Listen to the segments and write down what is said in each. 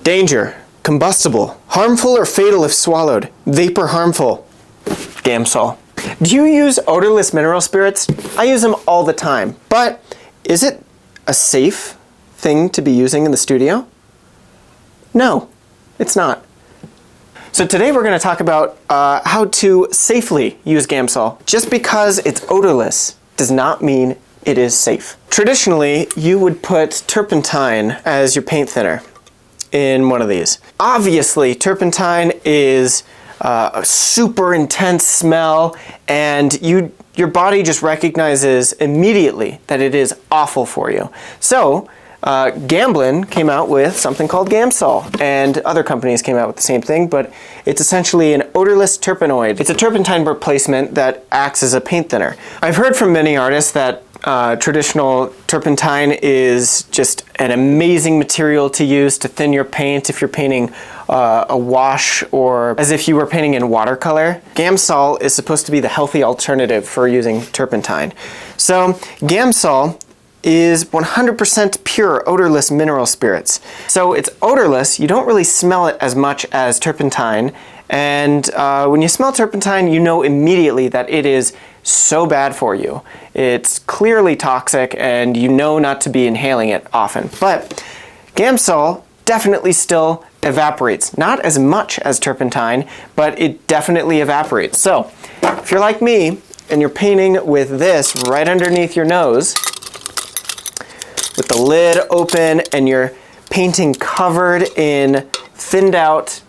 Danger. Combustible. Harmful or fatal if swallowed. Vapor harmful. Gamsol. Do you use odorless mineral spirits? I use them all the time. But is it a safe thing to be using in the studio? No, it's not. So today we're going to talk about how to safely use Gamsol. Just because it's odorless does not mean it is safe. Traditionally, you would put turpentine as your paint thinner in one of these. Obviously, turpentine is a super intense smell, and your body just recognizes immediately that it is awful for you. So Gamblin came out with something called Gamsol, and other companies came out with the same thing, but it's essentially an odorless terpenoid. It's a turpentine replacement that acts as a paint thinner. I've heard from many artists that traditional turpentine is just an amazing material to use to thin your paint if you're painting a wash or as if you were painting in watercolor. Gamsol is supposed to be the healthy alternative for using turpentine. So Gamsol is 100% pure odorless mineral spirits. So it's odorless, you don't really smell it as much as turpentine, and when you smell turpentine, you know immediately that it is so bad for you. It's clearly toxic and you know not to be inhaling it often. But Gamsol definitely still evaporates. Not as much as turpentine, but it definitely evaporates. So if you're like me and you're painting with this right underneath your nose, with the lid open and you're painting covered in thinned out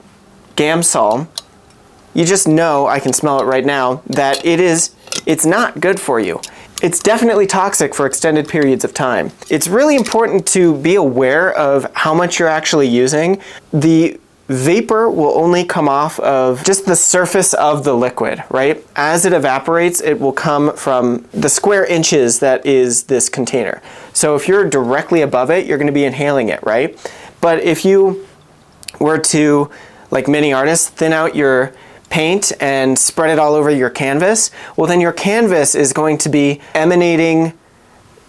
Gamsol, you just know, I can smell it right now, that it's not good for you. It's definitely toxic for extended periods of time. It's really important to be aware of how much you're actually using. The vapor will only come off of just the surface of the liquid, right? As it evaporates, it will come from the square inches that is this container. So if you're directly above it, you're going to be inhaling it, right? But if you were to, like many artists, thin out your paint and spread it all over your canvas, well then your canvas is going to be emanating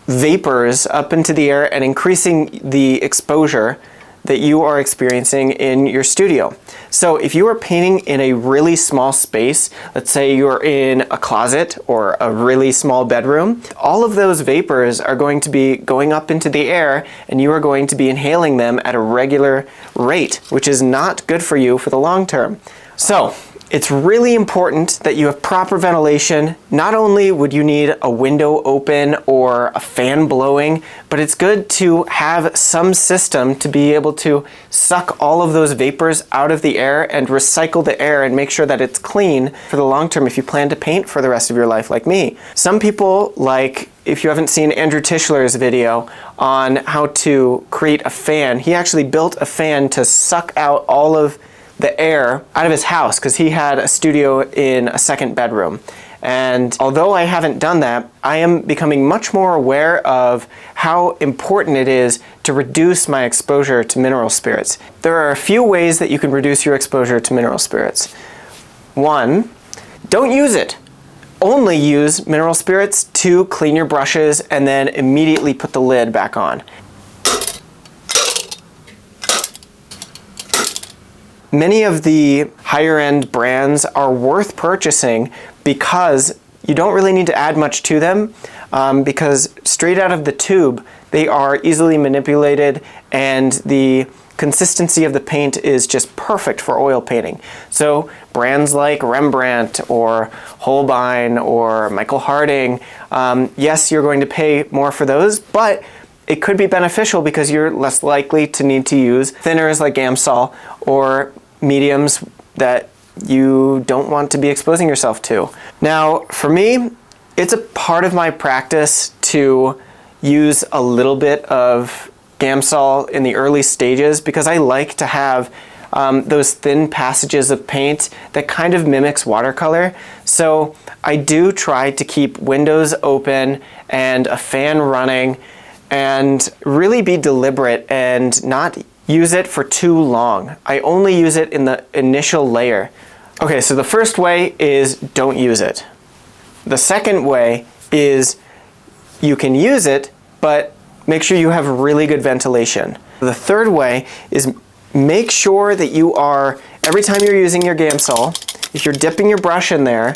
vapors up into the air and increasing the exposure that you are experiencing in your studio. So if you are painting in a really small space, let's say you're in a closet or a really small bedroom, all of those vapors are going to be going up into the air and you are going to be inhaling them at a regular rate, which is not good for you for the long term. So it's really important that you have proper ventilation. Not only would you need a window open or a fan blowing, but it's good to have some system to be able to suck all of those vapors out of the air and recycle the air and make sure that it's clean for the long term if you plan to paint for the rest of your life like me. Some people, like if you haven't seen Andrew Tischler's video on how to create a fan, he actually built a fan to suck out all of the air out of his house because he had a studio in a second bedroom. And although I haven't done that, I am becoming much more aware of how important it is to reduce my exposure to mineral spirits. There are a few ways that you can reduce your exposure to mineral spirits. One, don't use it. Only use mineral spirits to clean your brushes and then immediately put the lid back on. Many of the higher end brands are worth purchasing because you don't really need to add much to them because straight out of the tube they are easily manipulated and the consistency of the paint is just perfect for oil painting. So brands like Rembrandt or Holbein or Michael Harding, yes, you're going to pay more for those, but it could be beneficial because you're less likely to need to use thinners like Gamsol or mediums that you don't want to be exposing yourself to. Now, for me, it's a part of my practice to use a little bit of Gamsol in the early stages because I like to have those thin passages of paint that kind of mimics watercolor. So I do try to keep windows open and a fan running and really be deliberate and not use it for too long. I only use it in the initial layer. Okay, so the first way is don't use it. The second way is you can use it, but make sure you have really good ventilation. The third way is make sure that you are, every time you're using your GAMSOL, if you're dipping your brush in there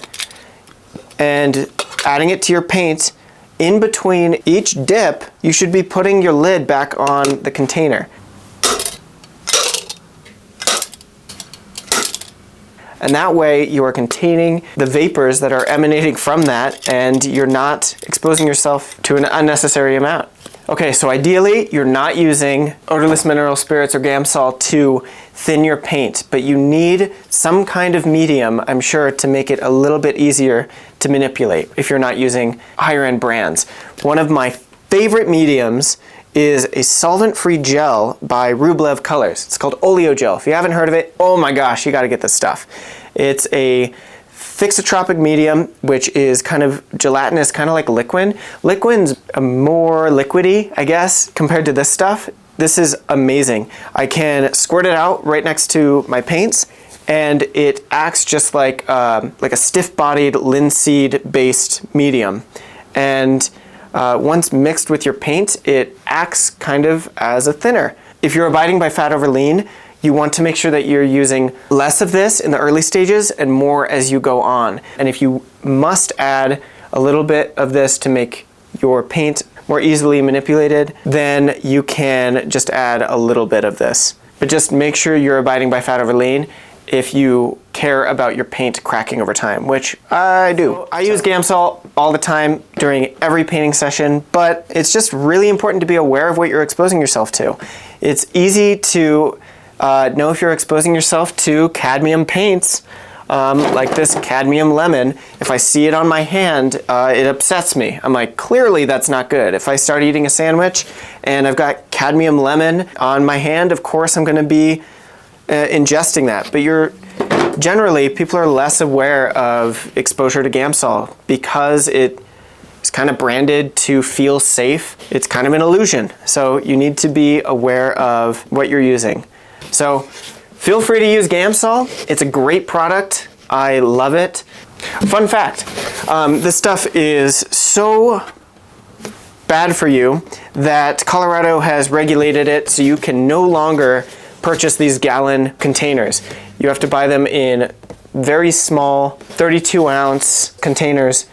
and adding it to your paint, in between each dip, you should be putting your lid back on the container. And that way you are containing the vapors that are emanating from that, and you're not exposing yourself to an unnecessary amount. Okay, so ideally you're not using odorless mineral spirits or GAMSOL to thin your paint, but you need some kind of medium, I'm sure, to make it a little bit easier to manipulate if you're not using higher end brands. One of my favorite mediums is a solvent-free gel by Rublev Colors. It's called Oleo Gel. If you haven't heard of it, oh my gosh, you gotta get this stuff. It's a thixotropic medium, which is kind of gelatinous, kind of like liquid. Liquid's more liquidy, I guess, compared to this stuff. This is amazing. I can squirt it out right next to my paints, and it acts just like a stiff-bodied linseed-based medium. And once mixed with your paint, it acts kind of as a thinner. If you're abiding by fat over lean, you want to make sure that you're using less of this in the early stages and more as you go on. And if you must add a little bit of this to make your paint more easily manipulated, then you can just add a little bit of this. But just make sure you're abiding by fat over lean if you care about your paint cracking over time, which I do. I use GAMSOL all the time during every painting session, but it's just really important to be aware of what you're exposing yourself to. It's easy to know if you're exposing yourself to cadmium paints, like this cadmium lemon. If I see it on my hand, it upsets me. I'm like, clearly that's not good. If I start eating a sandwich and I've got cadmium lemon on my hand, of course I'm gonna be ingesting that. But generally, people are less aware of exposure to GAMSOL because it's kind of branded to feel safe. It's kind of an illusion. So you need to be aware of what you're using. So feel free to use GAMSOL. It's a great product. I love it. Fun fact, this stuff is so bad for you that Colorado has regulated it so you can no longer purchase these gallon containers. You have to buy them in very small 32-ounce containers.